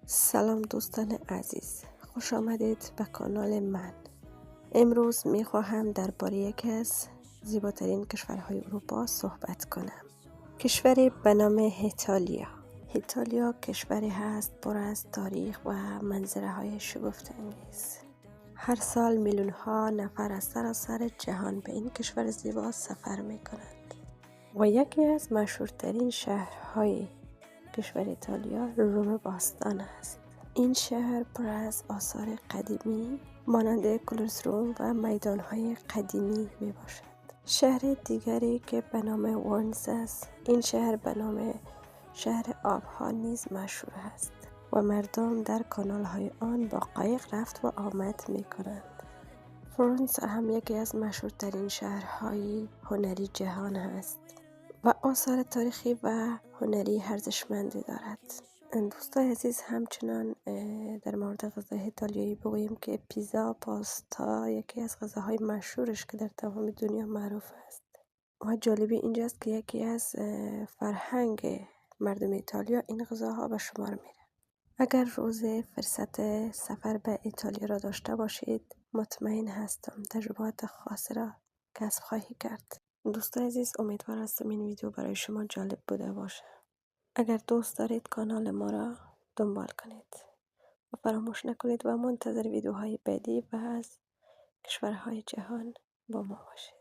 سلام دوستان عزیز، خوش آمدید به کانال من. امروز می خواهم درباره یکی از زیباترین کشورهای اروپا صحبت کنم. کشوری به نام ایتالیا. ایتالیا کشوری هست پر از تاریخ و منظره های شگفت انگیز. هر سال میلیون ها نفر از سراسر جهان به این کشور زیبا سفر می کنند و یکی از مشهورترین شهرهای کشور ایتالیا روم باستان است. این شهر پر از آثار قدیمی مانند کلوسروم و میدانهای قدیمی می باشد. شهر دیگری که به نام ورنز است. این شهر به نام شهر آبها نیز مشهور است و مردم در کانالهای آن با قایق رفت و آمد می کنند. فلورانس هم یکی از مشهورترین شهرهای هنری جهان است و آثار تاریخی و هنری ارزشمندی دارد. دوستان عزیز، همچنان در مورد غذای ایتالیایی بگوییم که پیزا، پاستا یکی از غذاهای مشهورش که در تمام دنیا معروف است و جالبی اینجاست که یکی از فرهنگ مردم ایتالیا این غذاها به شمار میره. اگر روز فرصت سفر به ایتالیا را داشته باشید، مطمئن هستم تجربات خاصی را کسب خواهی کرد. دوستان عزیز، امیدوار هستم این ویدیو برای شما جالب بوده باشه. اگر دوست دارید کانال ما را دنبال کنید و فراموش نکنید و منتظر ویدیوهای بعدی و از کشورهای جهان با ما باشید.